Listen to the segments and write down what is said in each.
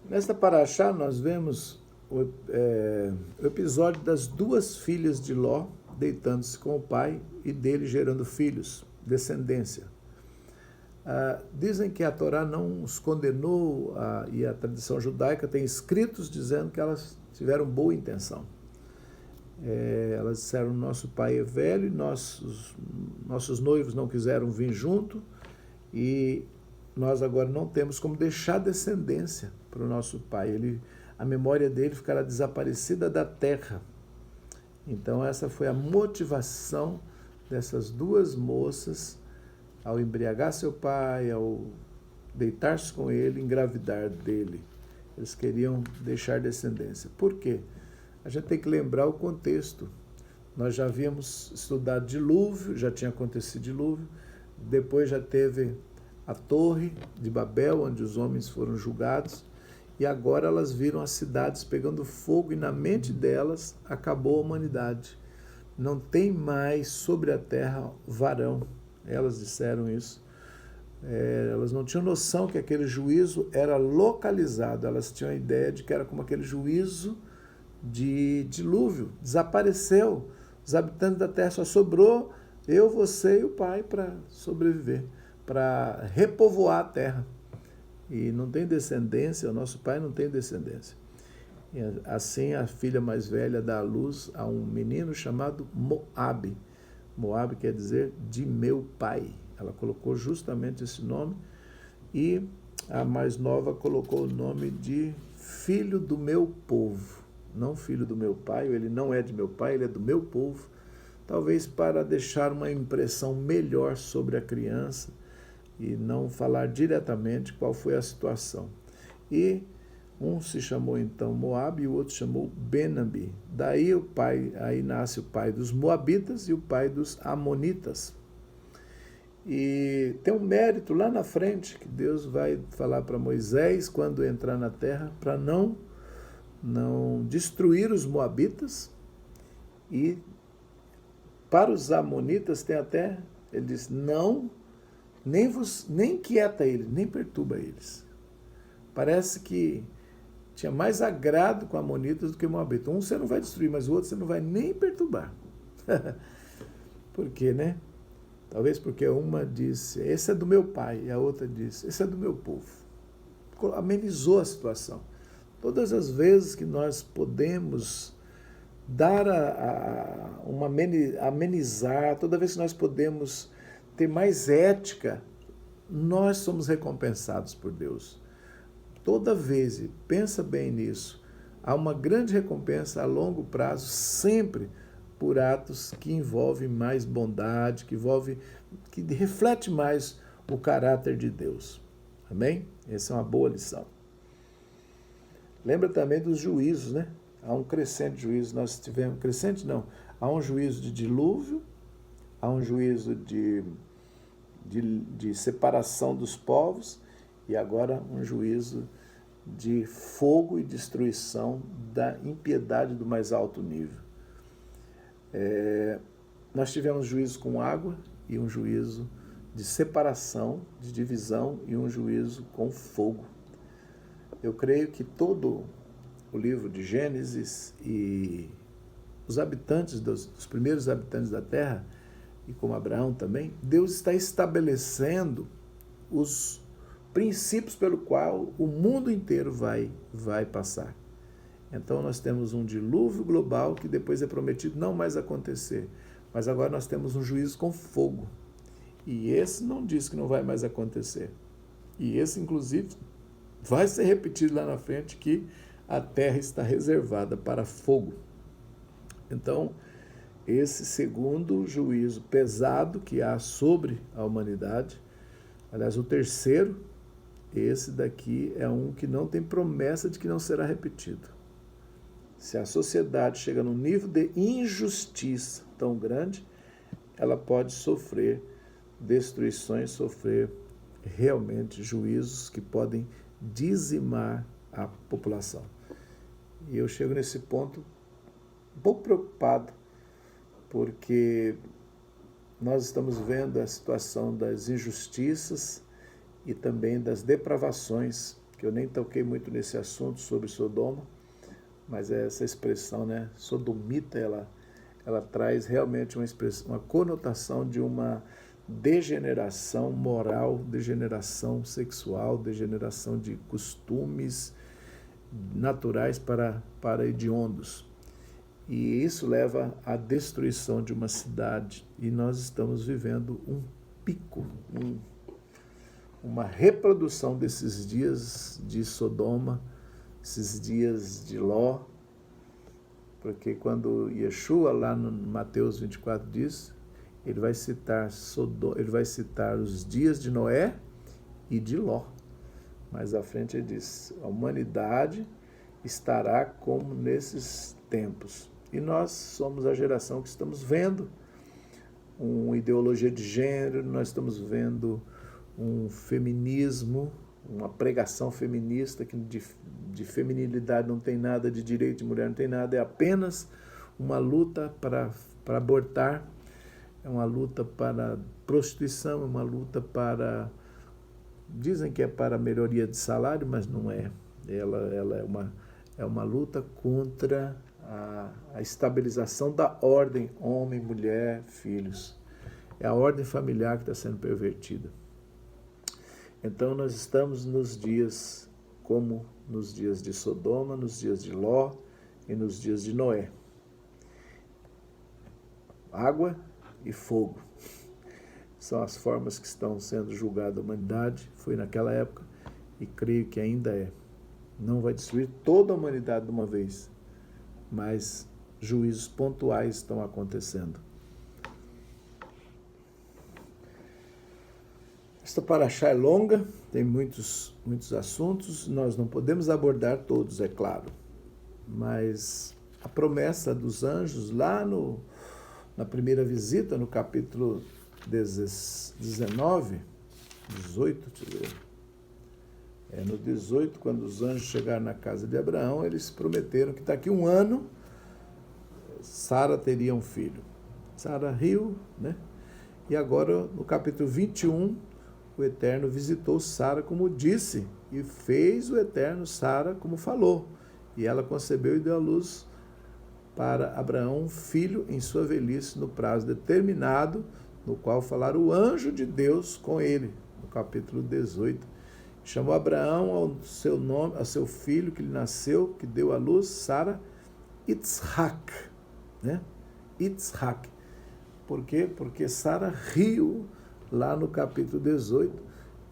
Nesta paraxá nós vemos o episódio das duas filhas de Ló deitando-se com o pai e dele gerando filhos, descendência. Dizem que a Torá não os condenou e a tradição judaica tem escritos dizendo que elas tiveram boa intenção. Elas disseram: nosso pai é velho e nossos noivos não quiseram vir junto e nós agora não temos como deixar descendência para o nosso pai. A memória dele ficará desaparecida da terra. Então essa foi a motivação dessas duas moças ao embriagar seu pai, ao deitar-se com ele, engravidar dele. Eles queriam deixar descendência. Por quê? A gente tem que lembrar o contexto. Nós já havíamos estudado dilúvio, já tinha acontecido dilúvio, depois já teve a Torre de Babel, onde os homens foram julgados, e agora elas viram as cidades pegando fogo e na mente delas acabou a humanidade. Não tem mais sobre a terra varão. Elas disseram isso. Elas não tinham noção que aquele juízo era localizado. Elas tinham a ideia de que era como aquele juízo de dilúvio. Desapareceu. Os habitantes da terra só sobrou eu, você e o pai para sobreviver, para repovoar a terra. E não tem descendência, o nosso pai não tem descendência. E assim a filha mais velha dá à luz a um menino chamado Moabe. Moabe quer dizer de meu pai. Ela colocou justamente esse nome e a mais nova colocou o nome de filho do meu povo. Não filho do meu pai, ele não é de meu pai, ele é do meu povo. Talvez para deixar uma impressão melhor sobre a criança e não falar diretamente qual foi a situação. E um se chamou então Moabe e o outro chamou Benabi. Daí aí nasce o pai dos Moabitas e o pai dos Amonitas. E tem um mérito lá na frente que Deus vai falar para Moisés quando entrar na terra para não destruir os Moabitas. E para os Amonitas tem até, ele diz, nem quieta eles, nem perturba eles. Parece que tinha mais agrado com Amonitas do que Moabitas. Um você não vai destruir, mas o outro você não vai nem perturbar. Por quê, né? Talvez porque uma disse, esse é do meu pai, e a outra disse, esse é do meu povo. Amenizou a situação. Todas as vezes que nós podemos dar amenizar, toda vez que nós podemos ter mais ética, nós somos recompensados por Deus. Toda vez, e pensa bem nisso, há uma grande recompensa a longo prazo, sempre por atos que envolvem mais bondade, que reflete mais o caráter de Deus. Amém? Essa é uma boa lição. Lembra também dos juízos, né? Há um crescente juízo. Nós tivemos, crescente não, há um juízo de dilúvio, há um juízo de separação dos povos e agora um juízo de fogo e destruição da impiedade do mais alto nível. Nós tivemos juízo com água e um juízo de separação, de divisão e um juízo com fogo. Eu creio que todo o livro de Gênesis e os habitantes, dos primeiros habitantes da terra, e como Abraão também, Deus está estabelecendo os princípios pelo qual o mundo inteiro vai passar. Então nós temos um dilúvio global que depois é prometido não mais acontecer, mas agora nós temos um juízo com fogo. E esse não diz que não vai mais acontecer. E esse, inclusive, vai ser repetido lá na frente que a terra está reservada para fogo. Então, esse segundo juízo pesado que há sobre a humanidade, aliás, o terceiro, esse daqui é um que não tem promessa de que não será repetido. Se a sociedade chega num nível de injustiça tão grande, ela pode sofrer destruições, sofrer realmente juízos que podem dizimar a população. E eu chego nesse ponto um pouco preocupado, porque nós estamos vendo a situação das injustiças e também das depravações que eu nem toquei muito nesse assunto sobre Sodoma, mas essa expressão, né, sodomita, ela traz realmente uma conotação de uma degeneração moral, degeneração sexual, degeneração de costumes naturais para hediondos. E isso leva à destruição de uma cidade. E nós estamos vivendo um pico, uma reprodução desses dias de Sodoma, esses dias de Ló, porque quando Yeshua, lá no Mateus 24, diz, ele vai citar os dias de Noé e de Ló. Mais à frente ele diz, a humanidade estará como nesses tempos. E nós somos a geração que estamos vendo uma ideologia de gênero, nós estamos vendo um feminismo, uma pregação feminista que de feminilidade não tem nada, de direito de mulher não tem nada, é apenas uma luta para abortar, é uma luta para prostituição, é uma luta para... Dizem que é para melhoria de salário, mas não é. Ela é uma luta contra a estabilização da ordem homem, mulher, filhos. É a ordem familiar que está sendo pervertida. Então nós estamos nos dias como nos dias de Sodoma, nos dias de Ló e nos dias de Noé. Água e fogo são as formas que estão sendo julgadas a humanidade, foi naquela época e creio que ainda é. Não vai destruir toda a humanidade de uma vez, mas juízos pontuais estão acontecendo. Esta paraxá é longa, tem muitos assuntos, nós não podemos abordar todos, é claro, mas a promessa dos anjos lá na primeira visita, no capítulo 18, no 18, quando os anjos chegaram na casa de Abraão, eles prometeram que daqui a um ano Sara teria um filho. Sara riu, né? E agora, no capítulo 21, o Eterno visitou Sara como disse, e fez o Eterno Sara como falou. E ela concebeu e deu à luz para Abraão um filho em sua velhice, no prazo determinado, no qual falara o anjo de Deus com ele, no capítulo 18. Chamou Abraão ao seu filho que lhe nasceu, que deu à luz, Sara, Yitzhak, né? Yitzhak. Por quê? Porque Sara riu lá no capítulo 18.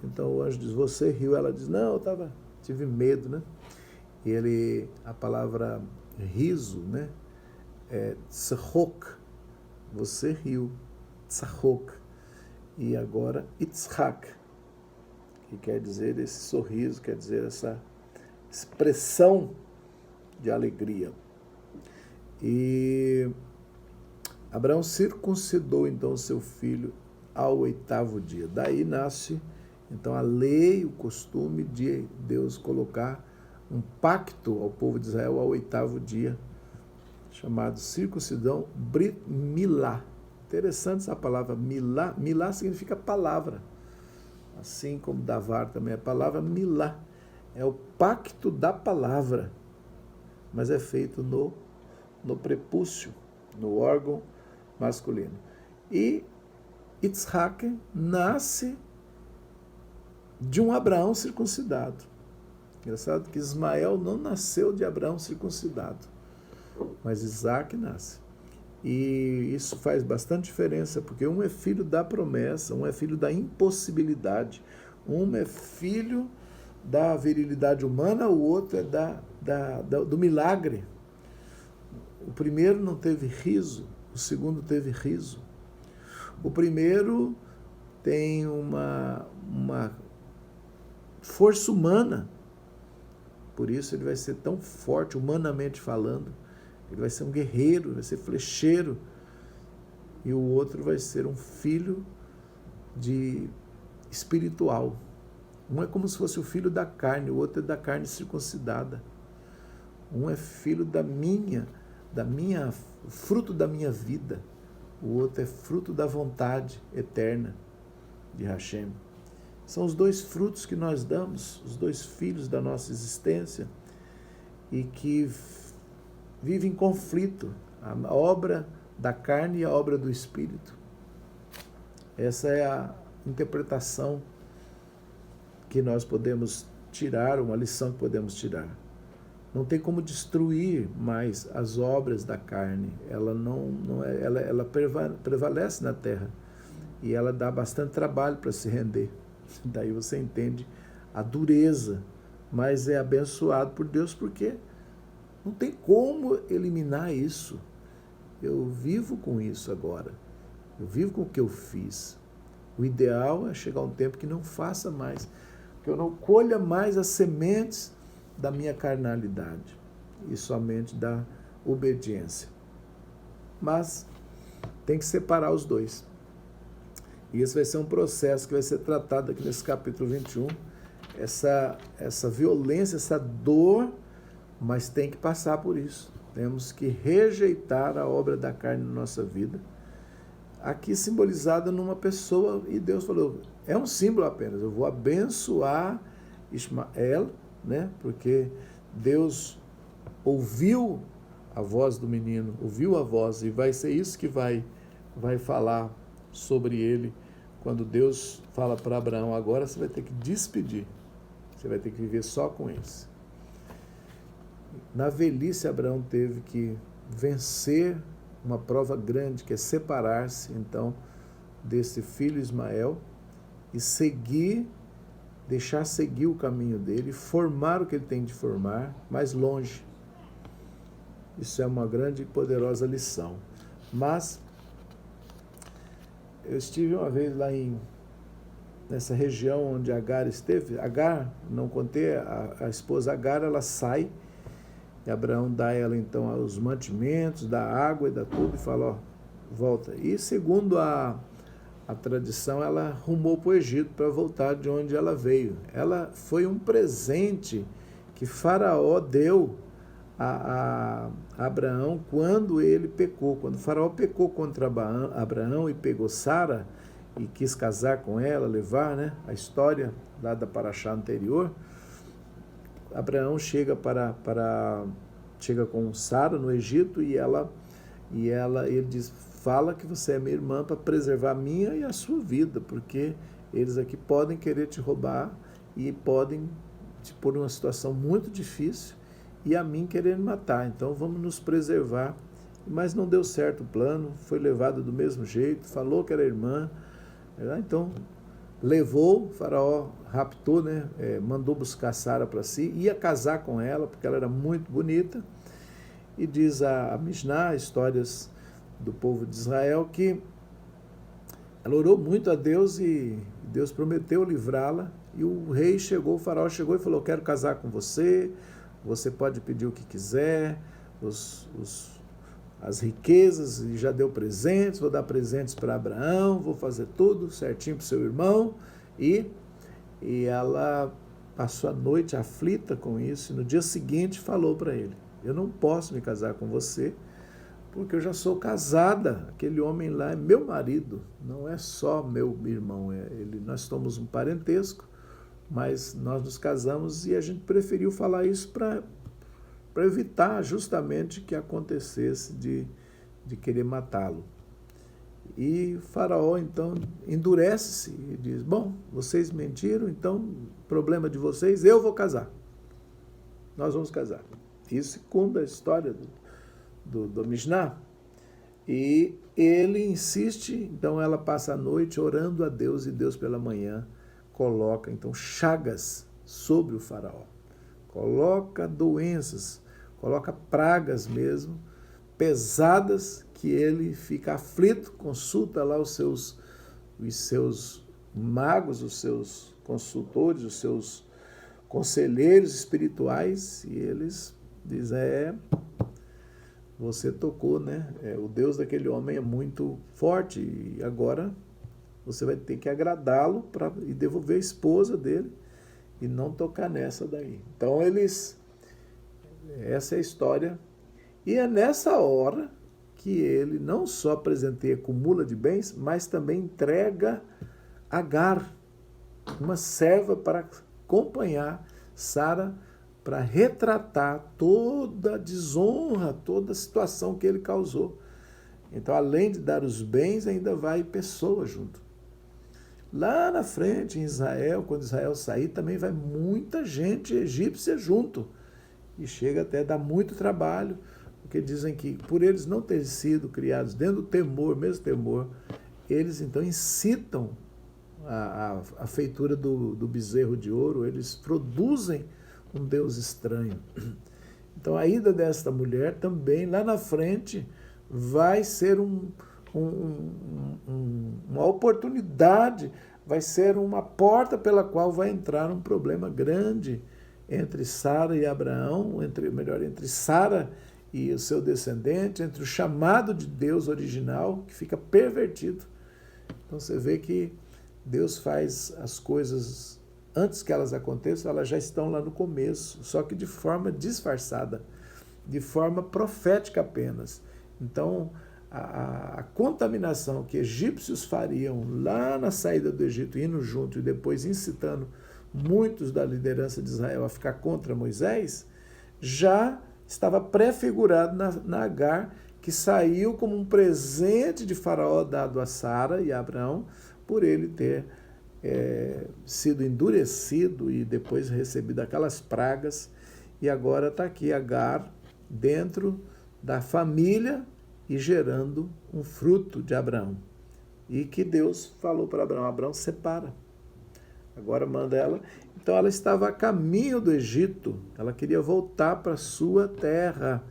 Então o anjo diz, você riu? Ela diz, não, tive medo, né? E a palavra riso, né? É tzahok, você riu, tzahok. E agora Yitzhak, que quer dizer esse sorriso, quer dizer essa expressão de alegria. E Abraão circuncidou então seu filho ao 8º dia. Daí nasce então a lei, o costume de Deus colocar um pacto ao povo de Israel ao 8º dia, chamado circuncidão Brit Milá. Interessante essa palavra Milá. Milá significa palavra. Assim como Davar também é palavra, Milá. É o pacto da palavra, mas é feito no prepúcio, no órgão masculino. E Yitzhak nasce de um Abraão circuncidado. Engraçado que Ismael não nasceu de Abraão circuncidado, mas Isaac nasce. E isso faz bastante diferença, porque um é filho da promessa, um é filho da impossibilidade, um é filho da virilidade humana, o outro é do milagre. O primeiro não teve riso, o segundo teve riso. O primeiro tem uma força humana, por isso ele vai ser tão forte, humanamente falando. Ele vai ser um guerreiro, vai ser flecheiro. E o outro vai ser um filho espiritual. Um é como se fosse o filho da carne, o outro é da carne circuncidada. Um é filho fruto da minha vida. O outro é fruto da vontade eterna de Hashem. São os dois frutos que nós damos, os dois filhos da nossa existência, e que vivem em conflito, a obra da carne e a obra do Espírito. Essa é a interpretação que nós podemos tirar, uma lição que podemos tirar. Não tem como destruir mais as obras da carne. Ela prevalece na terra e ela dá bastante trabalho para se render. Daí você entende a dureza, mas é abençoado por Deus porque não tem como eliminar isso. Eu vivo com isso agora. Eu vivo com o que eu fiz. O ideal é chegar um tempo que não faça mais, que eu não colha mais as sementes da minha carnalidade e somente da obediência. Mas tem que separar os dois. E esse vai ser um processo que vai ser tratado aqui nesse capítulo 21. Essa violência, essa dor, mas tem que passar por isso. Temos que rejeitar a obra da carne na nossa vida. Aqui simbolizada numa pessoa, e Deus falou, é um símbolo apenas, eu vou abençoar Ismael, né? Porque Deus ouviu a voz do menino, ouviu a voz, e vai ser isso que vai falar sobre ele. Quando Deus fala para Abraão, agora você vai ter que despedir, você vai ter que viver só com esse. Na velhice, Abraão teve que vencer uma prova grande, que é separar-se, então, desse filho Ismael e deixar seguir o caminho dele, formar o que ele tem de formar, mais longe. Isso é uma grande e poderosa lição. Mas eu estive uma vez lá nessa região onde Agar esteve. Agar, não contei, a esposa Agar, ela sai, e Abraão dá a ela então os mantimentos, dá água e dá tudo, e fala, ó, volta. E segundo a tradição, ela rumou para o Egito para voltar de onde ela veio. Ela foi um presente que Faraó deu a Abraão quando ele pecou. Quando Faraó pecou contra Abraão e pegou Sara e quis casar com ela, levar, né, a história lá da paraxá anterior, Abraão chega com Sara no Egito e ele diz, fala que você é minha irmã para preservar a minha e a sua vida, porque eles aqui podem querer te roubar e podem te pôr numa situação muito difícil e a mim querer me matar, então vamos nos preservar. Mas não deu certo o plano, foi levado do mesmo jeito, falou que era irmã, então levou, Faraó raptou, né, mandou buscar Sara para si, ia casar com ela, porque ela era muito bonita, e diz a Mishnah, histórias do povo de Israel, que ela orou muito a Deus e Deus prometeu livrá-la, e o rei chegou, o Faraó chegou e falou, quero casar com você, você pode pedir o que quiser, as riquezas, e já deu presentes, vou dar presentes para Abraão, vou fazer tudo certinho para o seu irmão, e ela passou a noite aflita com isso, e no dia seguinte falou para ele, eu não posso me casar com você, porque eu já sou casada, aquele homem lá é meu marido, não é só meu irmão, nós somos um parentesco, mas nós nos casamos e a gente preferiu falar isso para evitar justamente que acontecesse de querer matá-lo. E Faraó, então, endurece-se e diz, bom, vocês mentiram, então, problema de vocês, eu vou casar. Nós vamos casar. Isso conta a história do Mishnah. E ele insiste, então ela passa a noite orando a Deus, e Deus pela manhã coloca, então, chagas sobre o Faraó. Coloca doenças, coloca pragas mesmo, pesadas, que ele fica aflito, consulta lá os seus magos, os seus consultores, os seus conselheiros espirituais, e eles dizem, você tocou, né? O Deus daquele homem é muito forte, e agora você vai ter que agradá-lo e devolver a esposa dele, e não tocar nessa daí. Então essa é a história, e é nessa hora que ele não só presenteia, acumula de bens, mas também entrega Agar. uma serva para acompanhar Sara, para retratar toda a desonra, toda a situação que ele causou. Então, além de dar os bens, ainda vai pessoa junto. Lá na frente, em Israel, quando Israel sair, também vai muita gente egípcia junto. E chega até a dar muito trabalho, porque dizem que por eles não terem sido criados dentro do temor, mesmo temor, eles então incitam a feitura do bezerro de ouro, eles produzem um Deus estranho. Então a ida desta mulher também, lá na frente, vai ser uma oportunidade, vai ser uma porta pela qual vai entrar um problema grande entre Sara e Abraão, entre Sara e o seu descendente, entre o chamado de Deus original, que fica pervertido. Então você vê que Deus faz as coisas antes que elas aconteçam, elas já estão lá no começo, só que de forma disfarçada, de forma profética apenas. Então, a contaminação que egípcios fariam lá na saída do Egito, indo junto e depois incitando muitos da liderança de Israel a ficar contra Moisés, já estava prefigurado na Agar, que saiu como um presente de Faraó dado a Sara e a Abraão, por ele ter sido endurecido e depois recebido aquelas pragas, e agora está aqui Agar dentro da família e gerando um fruto de Abraão. E que Deus falou para Abraão, Abraão, separa. Agora manda ela. Então ela estava a caminho do Egito, ela queria voltar para sua terra,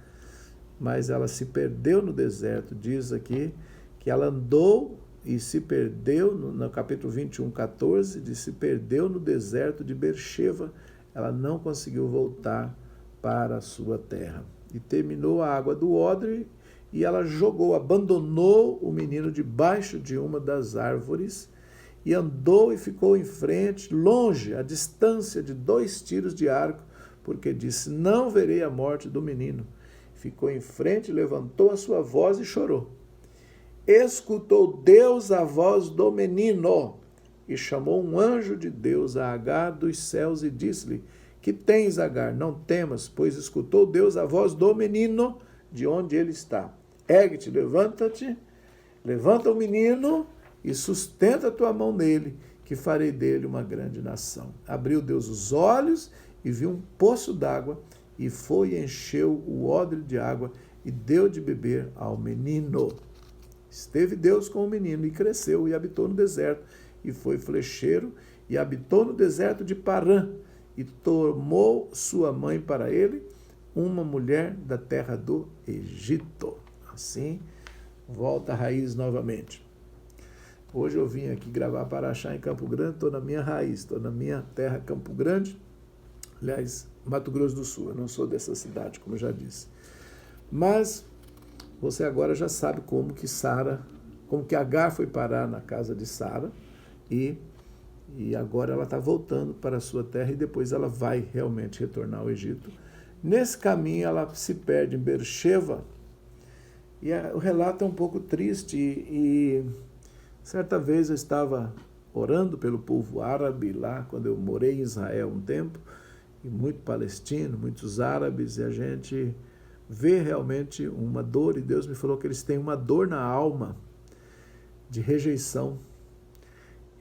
mas ela se perdeu no deserto. Diz aqui que ela andou e se perdeu, no capítulo 21, 14, diz, se perdeu no deserto de Beersheba, ela não conseguiu voltar para a sua terra. E terminou a água do odre, e ela abandonou o menino debaixo de uma das árvores, e andou e ficou em frente, longe, a distância de 2 tiros de arco, porque disse, não verei a morte do menino. Ficou em frente, levantou a sua voz e chorou. Escutou Deus a voz do menino, e chamou um anjo de Deus a Agar dos céus e disse-lhe, que tens, Agar? Não temas, pois escutou Deus a voz do menino, de onde ele está. Ergue-te, levanta o menino e sustenta a tua mão nele, que farei dele uma grande nação. Abriu Deus os olhos e viu um poço d'água, e foi e encheu o odre de água e deu de beber ao menino. Esteve Deus com o menino e cresceu e habitou no deserto, e foi flecheiro e habitou no deserto de Parã, e tomou sua mãe para ele, uma mulher da terra do Egito. Assim, volta à raiz novamente. Hoje eu vim aqui gravar para achar em Campo Grande, estou na minha raiz, estou na minha terra, Campo Grande, aliás, Mato Grosso do Sul, eu não sou dessa cidade, como eu já disse. Mas você agora já sabe como que Agar foi parar na casa de Sara, e agora ela está voltando para a sua terra, e depois ela vai realmente retornar ao Egito. Nesse caminho ela se perde em Beersheba, e o relato é um pouco triste, e certa vez eu estava orando pelo povo árabe lá, quando eu morei em Israel um tempo, e muito palestino, muitos árabes, e a gente vê realmente uma dor, e Deus me falou que eles têm uma dor na alma de rejeição.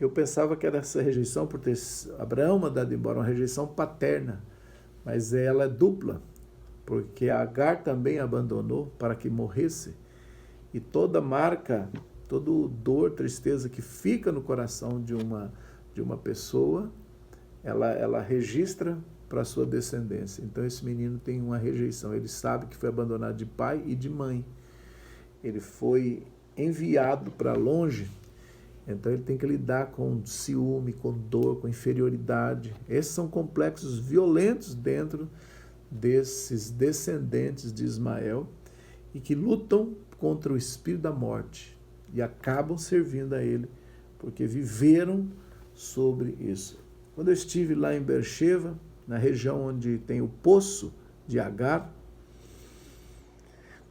Eu pensava que era essa rejeição por ter Abraão mandado embora, uma rejeição paterna, mas ela é dupla, porque Agar também abandonou para que morresse, e toda marca, toda dor, tristeza que fica no coração de uma pessoa, ela registra para a sua descendência. Então esse menino tem uma rejeição, ele sabe que foi abandonado de pai e de mãe, ele foi enviado para longe, então ele tem que lidar com ciúme, com dor, com inferioridade. Esses são complexos violentos dentro desses descendentes de Ismael, e que lutam contra o espírito da morte e acabam servindo a ele, porque viveram sobre isso. Quando eu estive lá em Beersheba, na região onde tem o poço de Agar,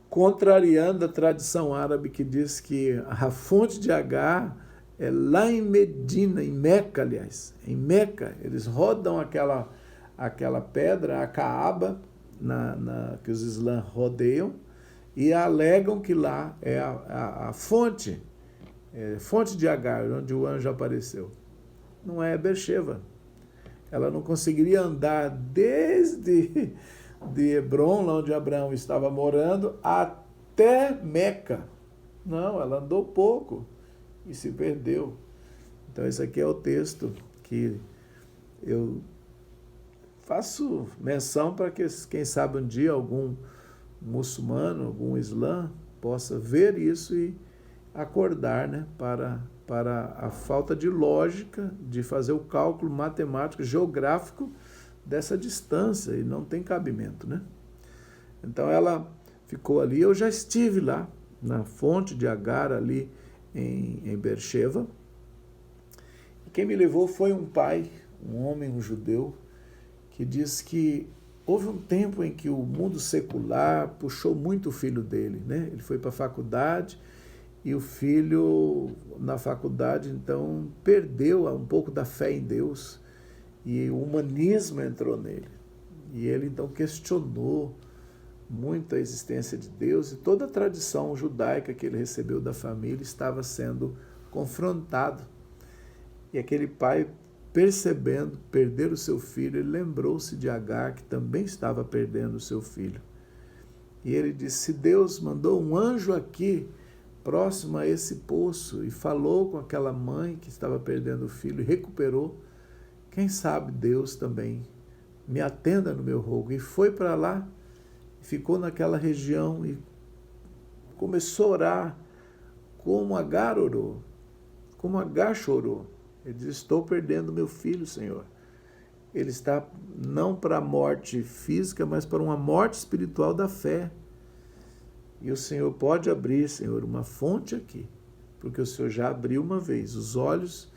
contrariando a tradição árabe que diz que a fonte de Agar lá em Medina, em Meca, aliás, em Meca, eles rodam aquela pedra, a Caaba, que os islãs rodeiam, e alegam que lá é a fonte de Agar, onde o anjo apareceu. Não é Beersheba. Ela não conseguiria andar desde de Hebron, lá onde Abraão estava morando, até Meca. Não, ela andou pouco e se perdeu. Então esse aqui é o texto que eu faço menção para que, quem sabe um dia, algum muçulmano, algum islã, possa ver isso e acordar, né, para a falta de lógica de fazer o cálculo matemático, geográfico dessa distância, e não tem cabimento, né? Então ela ficou ali, eu já estive lá, na fonte de Agar, ali em Beersheba, e quem me levou foi um pai, um homem, um judeu, que diz que houve um tempo em que o mundo secular puxou muito o filho dele, né? Ele foi para a faculdade, e o filho, na faculdade, então, perdeu um pouco da fé em Deus, e o humanismo entrou nele. E ele, então, questionou muito a existência de Deus, e toda a tradição judaica que ele recebeu da família estava sendo confrontado. E aquele pai, percebendo perder o seu filho, ele lembrou-se de Agar, que também estava perdendo o seu filho. E ele disse, se Deus mandou um anjo aqui, próximo a esse poço, e falou com aquela mãe que estava perdendo o filho e recuperou, quem sabe Deus também me atenda no meu rogo. E foi para lá, ficou naquela região e começou a orar como Agar orou, como Agar chorou. Ele diz, estou perdendo meu filho, Senhor. Ele está não para a morte física, mas para uma morte espiritual da fé. E o Senhor pode abrir, Senhor, uma fonte aqui, porque o Senhor já abriu uma vez os olhos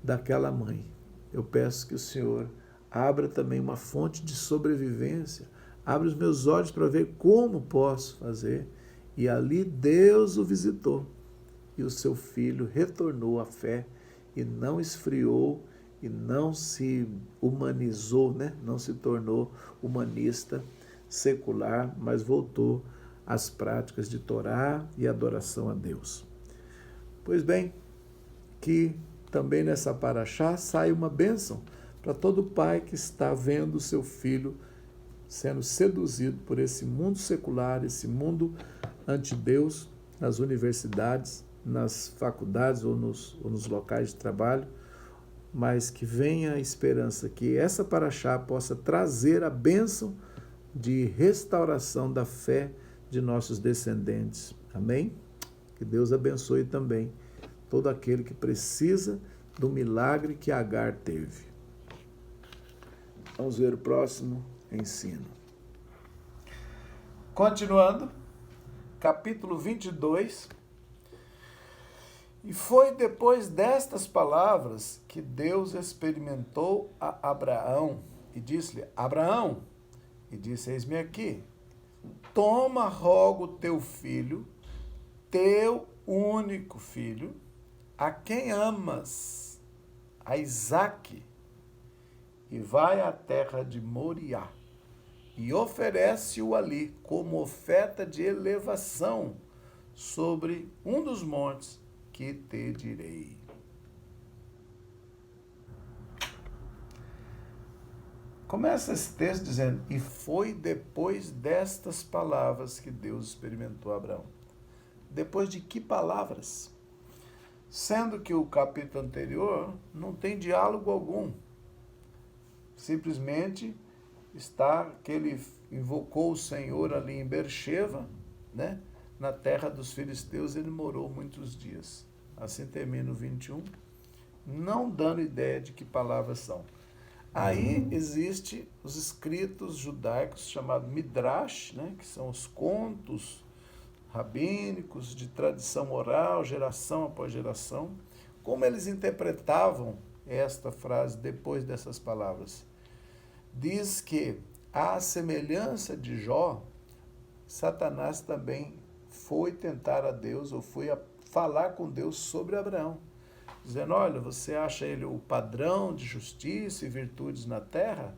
daquela mãe. Eu peço que o Senhor abra também uma fonte de sobrevivência, abra os meus olhos para ver como posso fazer. E ali Deus o visitou, e o seu filho retornou à fé, e não esfriou, e não se humanizou, né? Não se tornou humanista, secular, mas voltou as práticas de Torá e adoração a Deus. Pois bem, que também nessa paraxá sai uma bênção para todo pai que está vendo o seu filho sendo seduzido por esse mundo secular, esse mundo anti-Deus, nas universidades, nas faculdades ou nos locais de trabalho, mas que venha a esperança que essa paraxá possa trazer a bênção de restauração da fé de nossos descendentes. Amém? Que Deus abençoe também todo aquele que precisa do milagre que Agar teve. Vamos ver o próximo ensino. Continuando, capítulo 22. E foi depois destas palavras que Deus experimentou a Abraão e disse-lhe, Abraão, e disse, eis-me aqui. Toma, rogo, teu filho, teu único filho, a quem amas, a Isaque, e vai à terra de Moriá, e oferece-o ali como oferta de elevação sobre um dos montes que te direi. Começa esse texto dizendo, e foi depois destas palavras que Deus experimentou Abraão. Depois de que palavras? Sendo que o capítulo anterior não tem diálogo algum. Simplesmente está que ele invocou o Senhor ali em Beersheba, né? Na terra dos filisteus, ele morou muitos dias. Assim termina o 21, não dando ideia de que palavras são. Aí existe os escritos judaicos chamados Midrash, né, que são os contos rabínicos de tradição oral, geração após geração. Como eles interpretavam esta frase depois dessas palavras? Diz que, à semelhança de Jó, Satanás também foi tentar a Deus, ou foi a falar com Deus sobre Abraão. dizendo, olha, você acha ele o padrão de justiça e virtudes na terra,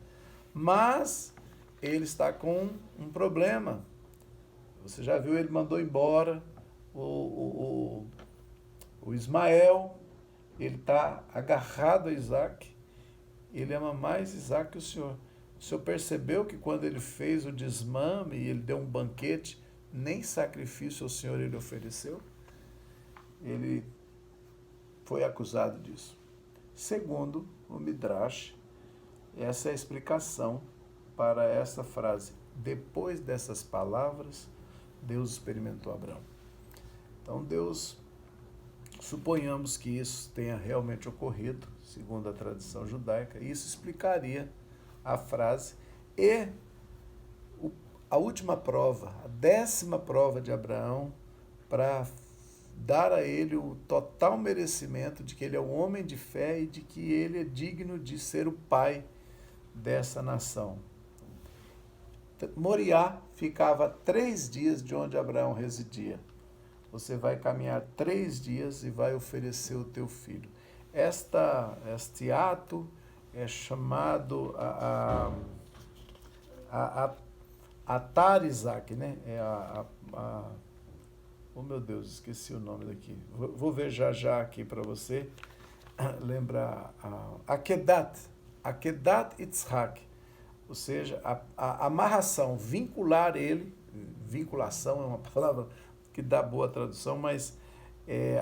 mas ele está com um problema. Você já viu, ele mandou embora o Ismael, ele está agarrado a Isaac, ele ama mais Isaac que o Senhor. O Senhor percebeu que quando ele fez o desmame e ele deu um banquete, nem sacrifício ao Senhor ele ofereceu? Ele foi acusado disso. Segundo o Midrash, essa é a explicação para essa frase. Depois dessas palavras, Deus experimentou Abraão. Então Deus, suponhamos que isso tenha realmente ocorrido, segundo a tradição judaica, isso explicaria a frase e a última prova, a 10ª prova de Abraão, para dar a ele o total merecimento de que ele é um homem de fé e de que ele é digno de ser o pai dessa nação. Moriá ficava a 3 dias de onde Abraão residia. Você vai caminhar 3 dias e vai oferecer o teu filho. Este ato é chamado Atar Isaac, né? Oh meu Deus, esqueci o nome daqui. Vou ver já aqui para você lembrar. Akedat Yitzhak. Ou seja, a amarração, vincular ele, vinculação é uma palavra que dá boa tradução, mas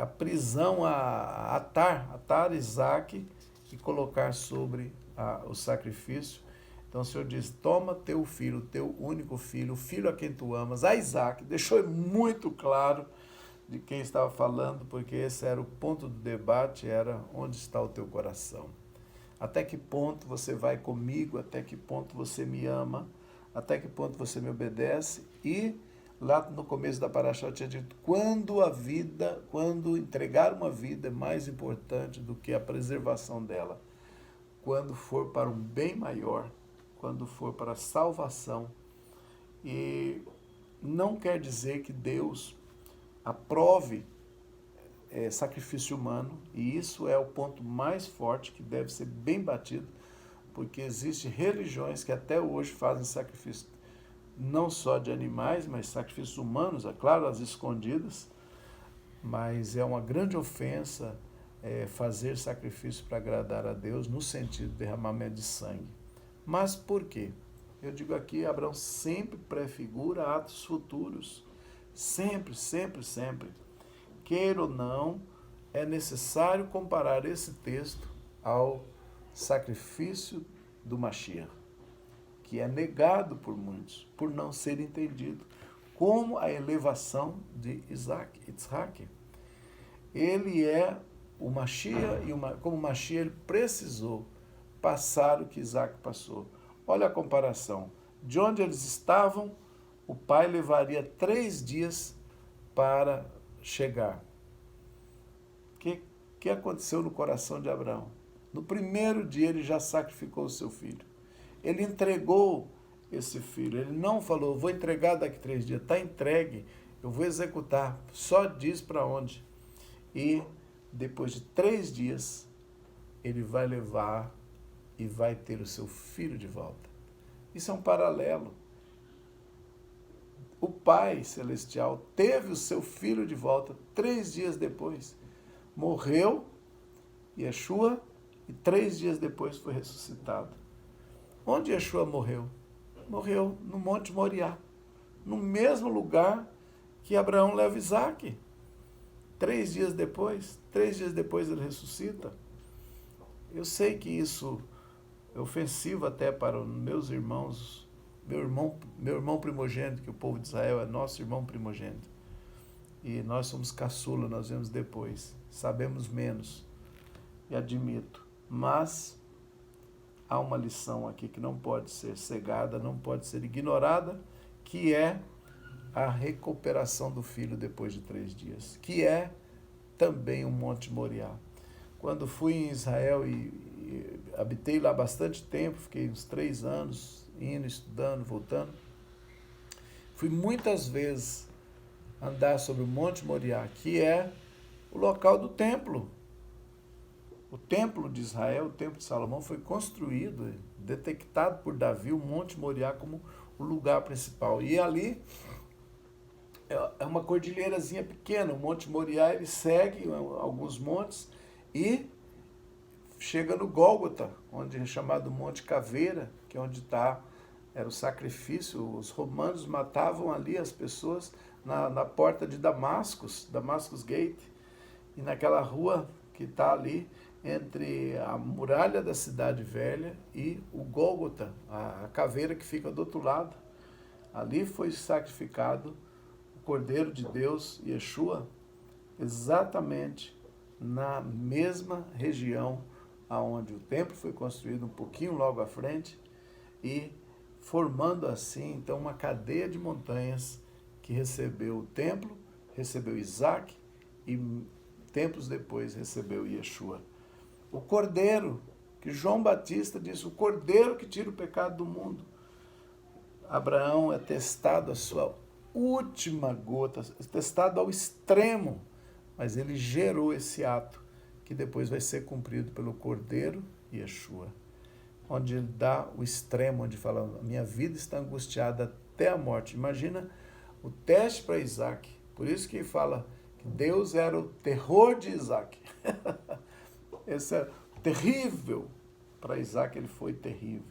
a prisão, atar Isaac e colocar sobre o sacrifício. Então o Senhor diz, toma teu filho, teu único filho, o filho a quem tu amas, a Isaac. Deixou muito claro de quem estava falando, porque esse era o ponto do debate, era onde está o teu coração. Até que ponto você vai comigo, até que ponto você me ama, até que ponto você me obedece. E lá no começo da Parashá eu tinha dito, quando entregar uma vida é mais importante do que a preservação dela. Quando for para um bem maior, quando for para a salvação. E não quer dizer que Deus aprove sacrifício humano, e isso é o ponto mais forte que deve ser bem batido, porque existem religiões que até hoje fazem sacrifício não só de animais, mas sacrifícios humanos, é claro, as escondidas, mas é uma grande ofensa fazer sacrifício para agradar a Deus no sentido de derramamento de sangue. Mas por quê? Eu digo aqui, Abraão sempre prefigura atos futuros. Sempre, sempre, sempre. Queira ou não, é necessário comparar esse texto ao sacrifício do Mashiach, que é negado por muitos, por não ser entendido, como a elevação de Yitzhak. Ele é o Mashiach, e como o Mashiach ele precisou passar o que Isaac passou. Olha a comparação. De onde eles estavam, o pai levaria 3 dias para chegar. O que aconteceu no coração de Abraão? No primeiro dia ele já sacrificou o seu filho. Ele entregou esse filho. Ele não falou, vou entregar daqui 3 dias. Está entregue, eu vou executar. Só diz para onde. E depois de 3 dias, ele vai levar e vai ter o seu filho de volta. Isso é um paralelo. O Pai Celestial teve o seu filho de volta 3 dias depois. Morreu, Yeshua, e 3 dias depois foi ressuscitado. Onde Yeshua morreu? Morreu no Monte Moriá, no mesmo lugar que Abraão leva Isaac. 3 dias depois ele ressuscita. Eu sei que isso é ofensivo até para os meus irmãos, meu irmão primogênito, que o povo de Israel é nosso irmão primogênito. E nós somos caçula, nós vemos depois, sabemos menos, e admito. Mas há uma lição aqui que não pode ser cegada, não pode ser ignorada, que é a recuperação do filho depois de 3 dias, que é também o Monte Moriá. Quando fui em Israel e habitei lá bastante tempo, fiquei uns 3 anos, indo, estudando, voltando, fui muitas vezes andar sobre o Monte Moriá, que é o local do templo. O templo de Israel, o templo de Salomão, foi construído, detectado por Davi, o Monte Moriá como o lugar principal. E ali é uma cordilheirazinha pequena, o Monte Moriá ele segue alguns montes e chega no Gólgota, onde é chamado Monte Caveira, que é onde era o sacrifício. Os romanos matavam ali as pessoas na porta de Damascus Gate, e naquela rua que está ali entre a muralha da cidade velha e o Gólgota, a caveira que fica do outro lado. Ali foi sacrificado o Cordeiro de Deus, Yeshua, exatamente na mesma região aonde o templo foi construído, um pouquinho logo à frente, e formando assim então uma cadeia de montanhas que recebeu o templo, recebeu Isaac e tempos depois recebeu Yeshua. O Cordeiro, que João Batista disse, o Cordeiro que tira o pecado do mundo. Abraão é testado a sua última gota, testado ao extremo, mas ele gerou esse ato que depois vai ser cumprido pelo Cordeiro Yeshua, onde ele dá o extremo, onde fala, minha vida está angustiada até a morte. Imagina o teste para Isaac. Por isso que fala que Deus era o terror de Isaac. Esse é terrível. Para Isaac ele foi terrível,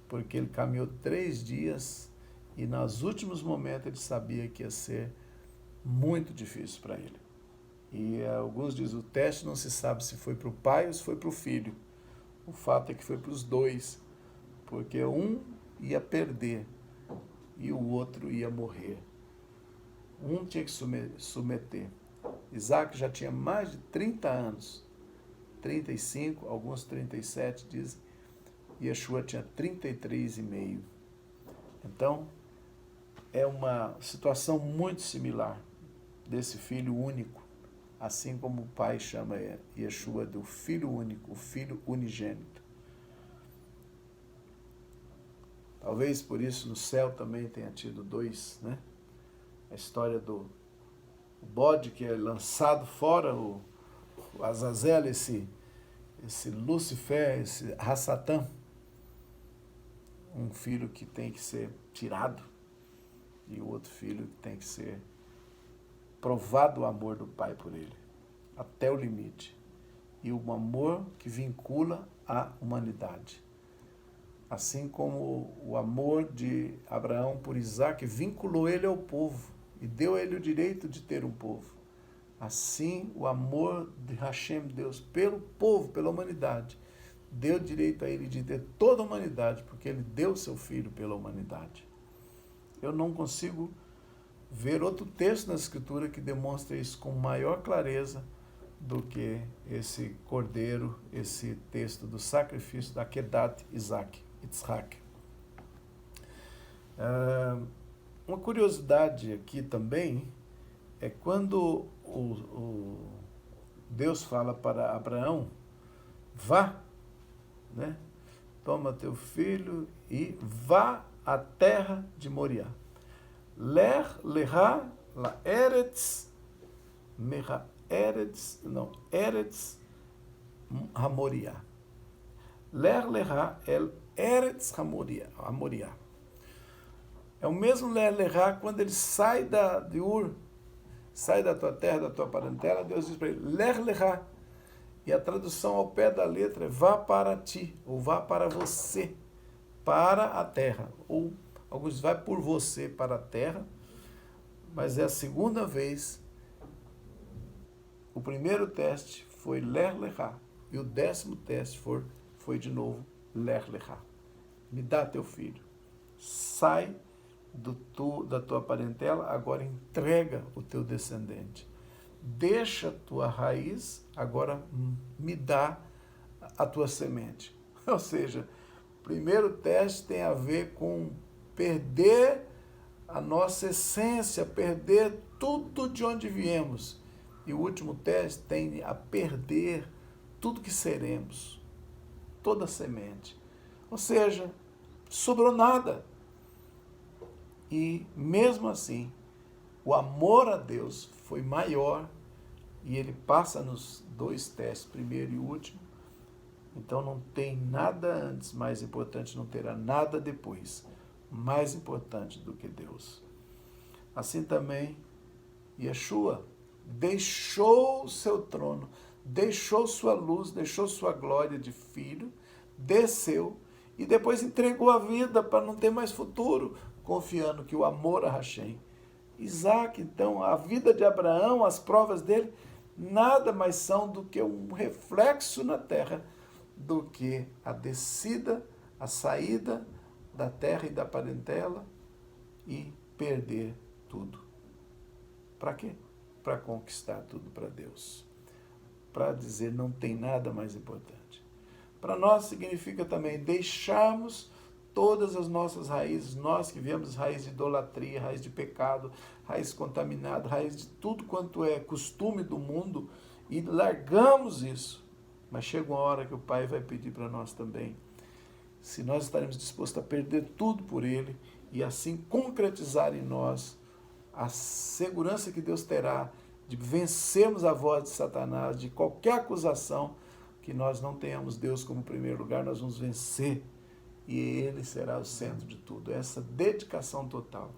porque ele caminhou 3 dias e nos últimos momentos ele sabia que ia ser muito difícil para ele. E alguns dizem, o teste não se sabe se foi para o pai ou se foi para o filho. O fato é que foi para os dois, porque um ia perder e o outro ia morrer. Um tinha que submeter. Isaac já tinha mais de 30 anos, 35, alguns 37 dizem, e Yeshua tinha 33,5. Então, é uma situação muito similar desse filho único, assim como o pai chama Yeshua do filho único, o filho unigênito. Talvez por isso no céu também tenha tido 2, né? A história do bode que é lançado fora, o Azazel, esse Lúcifer, esse Hassatã, um filho que tem que ser tirado e o outro filho que tem que ser provado o amor do pai por ele, até o limite. E o amor que vincula a humanidade. Assim como o amor de Abraão por Isaac vinculou ele ao povo e deu a ele o direito de ter um povo. Assim, o amor de Hashem, Deus, pelo povo, pela humanidade, deu direito a ele de ter toda a humanidade, porque ele deu seu filho pela humanidade. Eu não consigo ver outro texto na Escritura que demonstre isso com maior clareza do que esse cordeiro, esse texto do sacrifício da Kedat Yitzhak. Uma curiosidade aqui também é quando Deus fala para Abraão, vá, né? Toma teu filho e vá à terra de Moriá. Ler leha la eretz meha eretz, não, eretz hamoriá. Ler leha el eretz hamoriá. É o mesmo ler leha quando ele sai de Ur, sai da tua terra, da tua parentela, Deus diz para ele, ler leha. E a tradução ao pé da letra é vá para ti, ou vá para você, para a terra. Ou alguns dizem, vai por você para a terra, mas é a segunda vez. O primeiro teste foi ler leha, e o 10º teste foi de novo ler leha. Me dá teu filho. Sai da tua parentela, agora entrega o teu descendente. Deixa a tua raiz, agora me dá a tua semente. Ou seja, o primeiro teste tem a ver com perder a nossa essência, perder tudo de onde viemos. E o último teste tem a perder tudo que seremos, toda a semente. Ou seja, sobrou nada. E mesmo assim, o amor a Deus foi maior e ele passa nos 2 testes, primeiro e último, Então não tem nada antes mais importante, não terá nada depois mais importante do que Deus. Assim também, Yeshua deixou o seu trono, deixou sua luz, deixou sua glória de filho, desceu e depois entregou a vida para não ter mais futuro, confiando que o amor a Hashem. Isaac, então, a vida de Abraão, as provas dele, nada mais são do que um reflexo na terra, do que a descida, a saída da terra e da parentela e perder tudo. Para quê? Para conquistar tudo para Deus. Para dizer não tem nada mais importante. Para nós significa também deixarmos todas as nossas raízes, nós que viemos raiz de idolatria, raiz de pecado, raiz contaminada, raiz de tudo quanto é costume do mundo, e largamos isso. Mas chega uma hora que o Pai vai pedir para nós também, se nós estaremos dispostos a perder tudo por Ele e assim concretizar em nós a segurança que Deus terá de vencermos a voz de Satanás, de qualquer acusação, que nós não tenhamos Deus como primeiro lugar, nós vamos vencer e Ele será o centro de tudo. Essa dedicação total.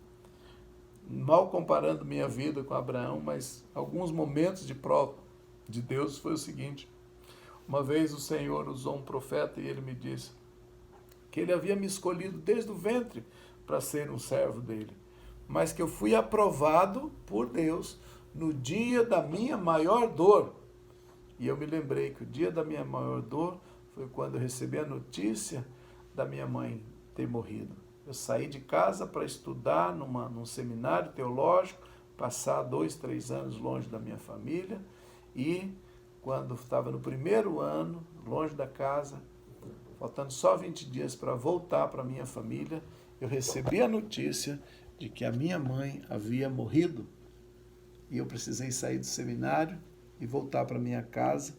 Mal comparando minha vida com Abraão, mas alguns momentos de prova de Deus foi o seguinte. Uma vez o Senhor usou um profeta e ele me disse que ele havia me escolhido desde o ventre para ser um servo dele, mas que eu fui aprovado por Deus no dia da minha maior dor. E eu me lembrei que o dia da minha maior dor foi quando eu recebi a notícia da minha mãe ter morrido. Eu saí de casa para estudar num seminário teológico, passar 2, 3 anos longe da minha família, e quando estava no primeiro ano, longe da casa, faltando só 20 dias para voltar para a minha família, eu recebi a notícia de que a minha mãe havia morrido. E eu precisei sair do seminário e voltar para minha casa,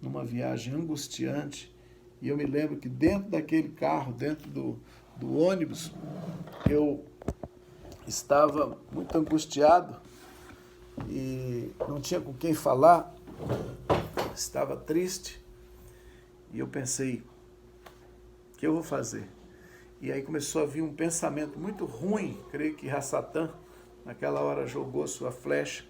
numa viagem angustiante. E eu me lembro que dentro daquele carro, dentro do ônibus, eu estava muito angustiado e não tinha com quem falar, estava triste. E eu pensei, o que eu vou fazer? E aí começou a vir um pensamento muito ruim, creio que Satã, naquela hora, jogou sua flecha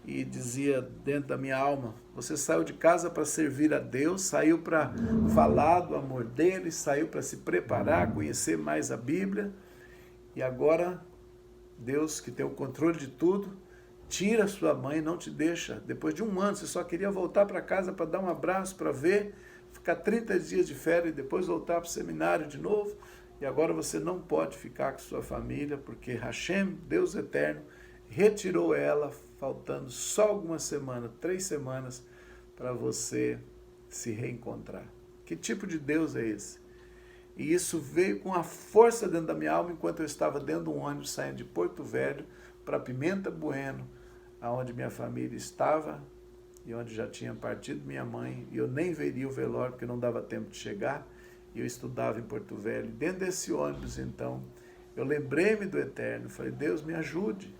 e dizia dentro da minha alma, você saiu de casa para servir a Deus, saiu para falar do amor dele, saiu para se preparar, conhecer mais a Bíblia, e agora Deus, que tem o controle de tudo, tira sua mãe, não te deixa. Depois de 1 ano, você só queria voltar para casa para dar um abraço, para ver, ficar 30 dias de férias e depois voltar para o seminário de novo. E agora você não pode ficar com sua família, porque Hashem, Deus eterno, retirou ela, faltando só algumas semanas, 3 semanas, para você se reencontrar. Que tipo de Deus é esse? E isso veio com a força dentro da minha alma, enquanto eu estava dentro de um ônibus saindo de Porto Velho para Pimenta Bueno, aonde minha família estava e onde já tinha partido minha mãe, e eu nem veria o velório porque não dava tempo de chegar, e eu estudava em Porto Velho. Dentro desse ônibus, então, eu lembrei-me do Eterno, falei, Deus, me ajude,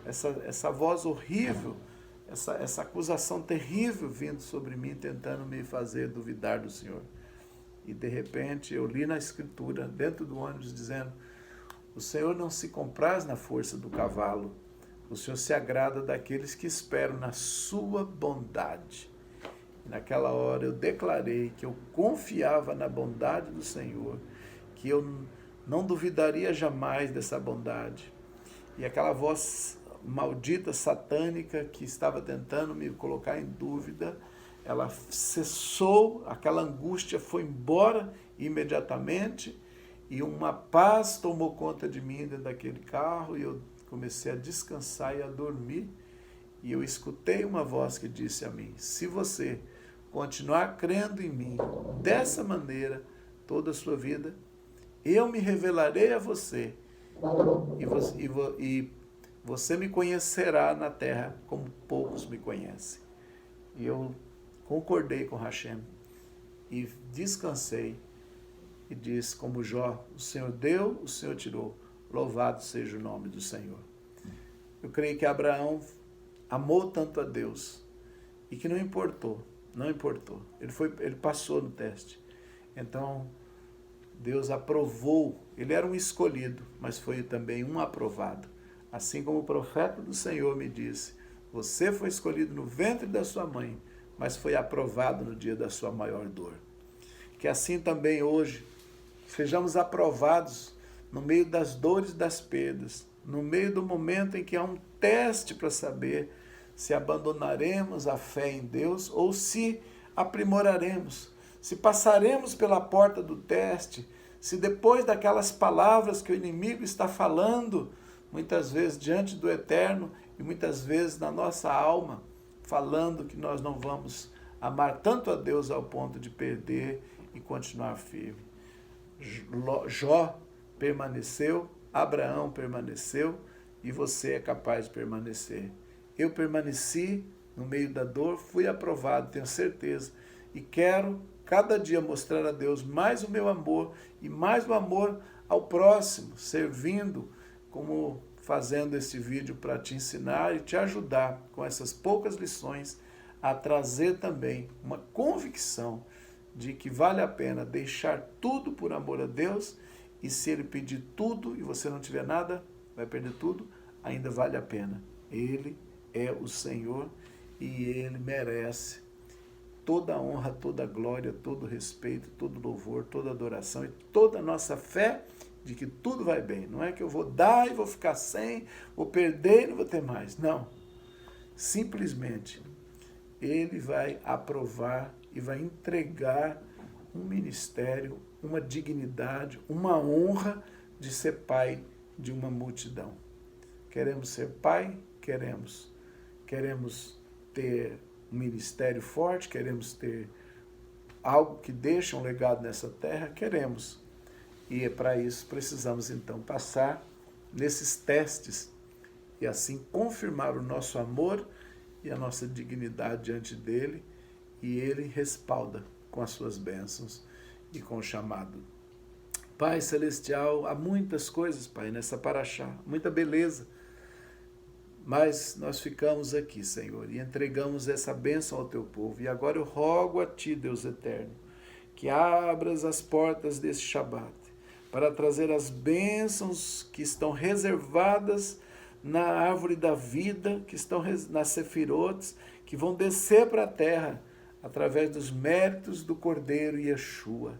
essa voz horrível, essa acusação terrível vindo sobre mim, tentando me fazer duvidar do Senhor. E de repente eu li na Escritura, dentro do ônibus, dizendo, o Senhor não se compraz na força do cavalo, o Senhor se agrada daqueles que esperam na sua bondade. E naquela hora eu declarei que eu confiava na bondade do Senhor, que eu não duvidaria jamais dessa bondade. E aquela voz maldita, satânica, que estava tentando me colocar em dúvida, ela cessou, aquela angústia foi embora imediatamente, e uma paz tomou conta de mim dentro daquele carro, e eu comecei a descansar e a dormir, e eu escutei uma voz que disse a mim, se você continuar crendo em mim dessa maneira toda a sua vida, eu me revelarei a você, e você me conhecerá na terra como poucos me conhecem. E eu concordei com Hashem e descansei e disse como Jó, o Senhor deu, o Senhor tirou, louvado seja o nome do Senhor. Eu creio que Abraão amou tanto a Deus e que não importou não importou. Ele passou no teste. Então, Deus aprovou. Ele era um escolhido, mas foi também um aprovado. Assim como o profeta do Senhor me disse, você foi escolhido no ventre da sua mãe, mas foi aprovado no dia da sua maior dor. Que assim também hoje sejamos aprovados no meio das dores e das perdas, no meio do momento em que há um teste para saber se abandonaremos a fé em Deus ou se aprimoraremos, se passaremos pela porta do teste, se depois daquelas palavras que o inimigo está falando, muitas vezes diante do Eterno e muitas vezes na nossa alma, falando que nós não vamos amar tanto a Deus ao ponto de perder e continuar firme. Jó permaneceu, Abraão permaneceu e você é capaz de permanecer. Eu permaneci no meio da dor, fui aprovado, tenho certeza, e quero cada dia mostrar a Deus mais o meu amor e mais o amor ao próximo, servindo, como fazendo esse vídeo para te ensinar e te ajudar com essas poucas lições a trazer também uma convicção de que vale a pena deixar tudo por amor a Deus, e se Ele pedir tudo e você não tiver nada, vai perder tudo, ainda vale a pena. Ele é o Senhor e Ele merece toda a honra, toda a glória, todo o respeito, todo o louvor, toda a adoração e toda a nossa fé de que tudo vai bem. Não é que eu vou dar e vou ficar sem, vou perder e não vou ter mais. Não. Simplesmente, Ele vai aprovar e vai entregar um ministério, uma dignidade, uma honra de ser pai de uma multidão. Queremos ser pai? Queremos. Queremos ter um ministério forte? Queremos ter algo que deixe um legado nessa terra? Queremos. E para isso precisamos então passar nesses testes e assim confirmar o nosso amor e a nossa dignidade diante dele, e ele respalda com as suas bênçãos e com o chamado. Pai Celestial, há muitas coisas, Pai, nessa paraxá, muita beleza, mas nós ficamos aqui, Senhor, e entregamos essa bênção ao Teu povo. E agora eu rogo a Ti, Deus eterno, que abras as portas desse Shabat, para trazer as bênçãos que estão reservadas na árvore da vida, que estão nas sefirotes, que vão descer para a terra, através dos méritos do Cordeiro Yeshua,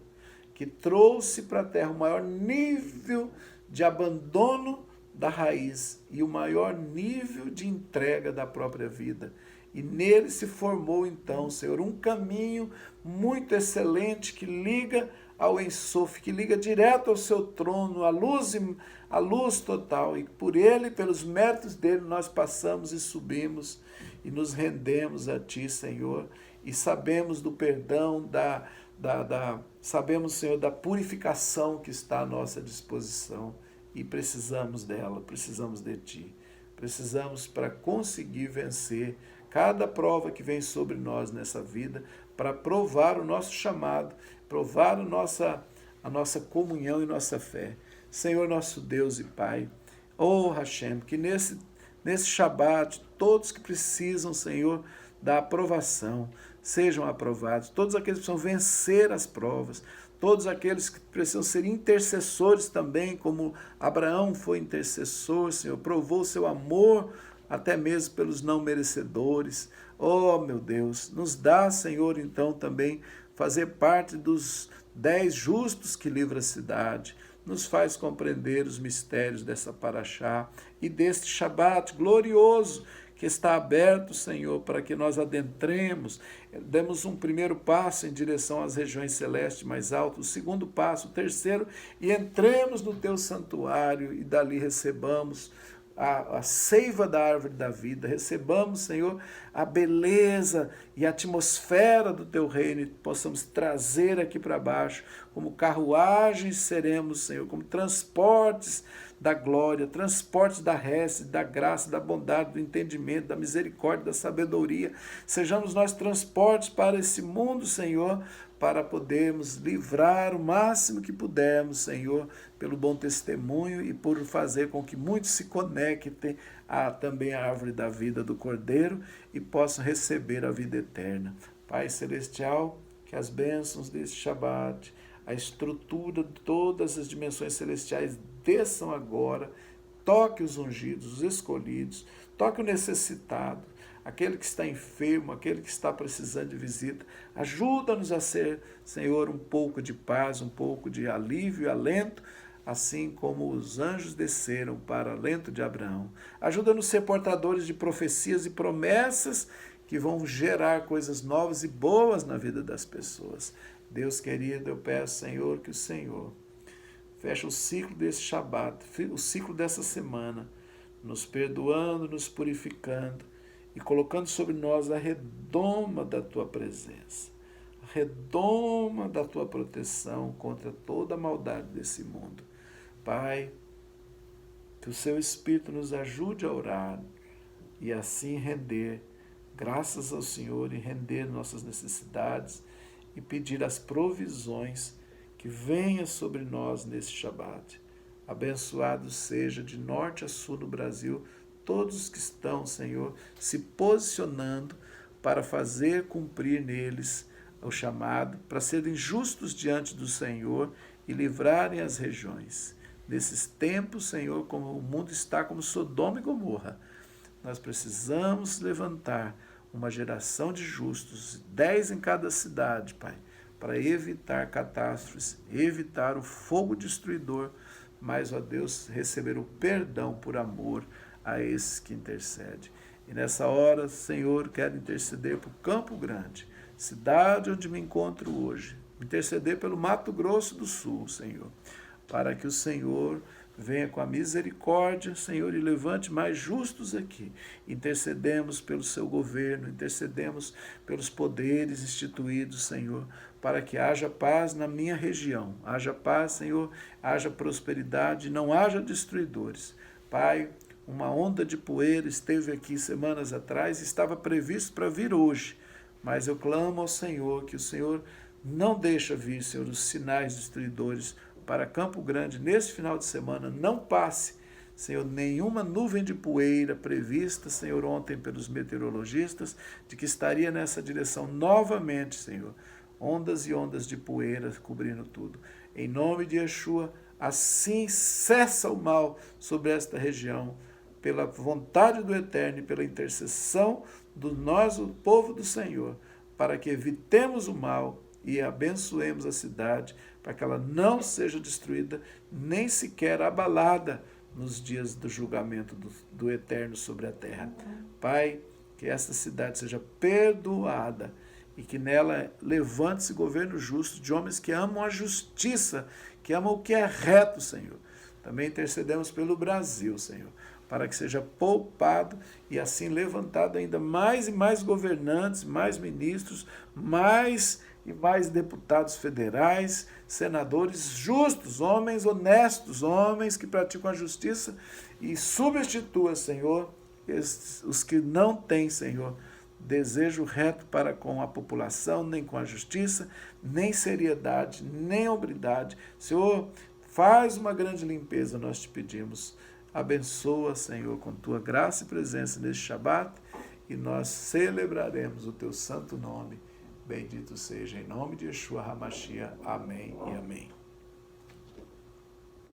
que trouxe para a terra o maior nível de abandono da raiz e o maior nível de entrega da própria vida. E nele se formou então, Senhor, um caminho muito excelente que liga ao Ensof, que liga direto ao seu trono, a luz total. E por ele, pelos méritos dele, nós passamos e subimos e nos rendemos a Ti, Senhor, e sabemos do perdão, sabemos, Senhor, da purificação que está à nossa disposição, e precisamos dela, precisamos de Ti. Precisamos para conseguir vencer cada prova que vem sobre nós nessa vida, para provar o nosso chamado, provar a nossa comunhão e nossa fé. Senhor, nosso Deus e Pai, Hashem, que nesse Shabat, todos que precisam, Senhor, da aprovação, sejam aprovados. Todos aqueles que precisam vencer as provas, todos aqueles que precisam ser intercessores também, como Abraão foi intercessor, Senhor, provou o seu amor até mesmo pelos não merecedores. Oh, meu Deus, nos dá, Senhor, então também fazer parte dos 10 justos que livram a cidade. Nos faz compreender os mistérios dessa paraxá e deste Shabat glorioso que está aberto, Senhor, para que nós adentremos, demos um primeiro passo em direção às regiões celestes mais altas, o segundo passo, o terceiro, e entremos no Teu santuário e dali recebamos a seiva da árvore da vida, recebamos, Senhor, a beleza e a atmosfera do Teu reino, e possamos trazer aqui para baixo, como carruagens seremos, Senhor, como transportes da glória, transportes da reste, da graça, da bondade, do entendimento, da misericórdia, da sabedoria. Sejamos nós transportes para esse mundo, Senhor, para podermos livrar o máximo que pudermos, Senhor, pelo bom testemunho e por fazer com que muitos se conectem também à árvore da vida do Cordeiro e possam receber a vida eterna. Pai Celestial, que as bênçãos deste Shabat, a estrutura de todas as dimensões celestiais desçam agora, toque os ungidos, os escolhidos, toque o necessitado, aquele que está enfermo, aquele que está precisando de visita. Ajuda-nos a ser, Senhor, um pouco de paz, um pouco de alívio e alento, assim como os anjos desceram para alento de Abraão. Ajuda-nos a ser portadores de profecias e promessas que vão gerar coisas novas e boas na vida das pessoas. Deus querido, eu peço, Senhor, que o Senhor feche o ciclo desse Shabat, o ciclo dessa semana, nos perdoando, nos purificando e colocando sobre nós a redoma da Tua presença, a redoma da Tua proteção contra toda a maldade desse mundo. Pai, que o Seu Espírito nos ajude a orar e assim render graças ao Senhor e render nossas necessidades e pedir as provisões que venha sobre nós nesse Shabat. Abençoado seja de norte a sul no Brasil todos os que estão, Senhor, se posicionando para fazer cumprir neles o chamado, para serem justos diante do Senhor e livrarem as regiões. Nesses tempos, Senhor, como o mundo está como Sodoma e Gomorra, nós precisamos levantar uma geração de justos, 10 em cada cidade, Pai, para evitar catástrofes, evitar o fogo destruidor, mas, ó Deus, receber o perdão por amor a esses que intercedem. E nessa hora, Senhor, quero interceder por Campo Grande, cidade onde me encontro hoje, interceder pelo Mato Grosso do Sul, Senhor, para que o Senhor venha com a misericórdia, Senhor, e levante mais justos aqui. Intercedemos pelo seu governo, intercedemos pelos poderes instituídos, Senhor, para que haja paz na minha região. Haja paz, Senhor, haja prosperidade, não haja destruidores. Pai, uma onda de poeira esteve aqui semanas atrás e estava previsto para vir hoje, mas eu clamo ao Senhor que o Senhor não deixa vir, Senhor, os sinais destruidores para Campo Grande nesse final de semana. Não passe, Senhor, nenhuma nuvem de poeira prevista, Senhor, ontem pelos meteorologistas, de que estaria nessa direção novamente, Senhor. Ondas e ondas de poeira cobrindo tudo. Em nome de Yeshua, assim cessa o mal sobre esta região, pela vontade do Eterno e pela intercessão do nós, o povo do Senhor, para que evitemos o mal e abençoemos a cidade, para que ela não seja destruída, nem sequer abalada nos dias do julgamento do Eterno sobre a terra. Pai, que esta cidade seja perdoada e que nela levante-se governo justo de homens que amam a justiça, que amam o que é reto, Senhor. Também intercedemos pelo Brasil, Senhor, para que seja poupado e assim levantado ainda mais e mais governantes, mais ministros, mais e mais deputados federais, senadores justos, homens honestos, homens que praticam a justiça, e substitua, Senhor, os que não têm, Senhor, desejo reto para com a população, nem com a justiça, nem seriedade, nem hombridade. Senhor, faz uma grande limpeza, nós te pedimos. Abençoa, Senhor, com tua graça e presença neste Shabat, e nós celebraremos o teu santo nome. Bendito seja em nome de Yeshua HaMashiach. Amém e amém.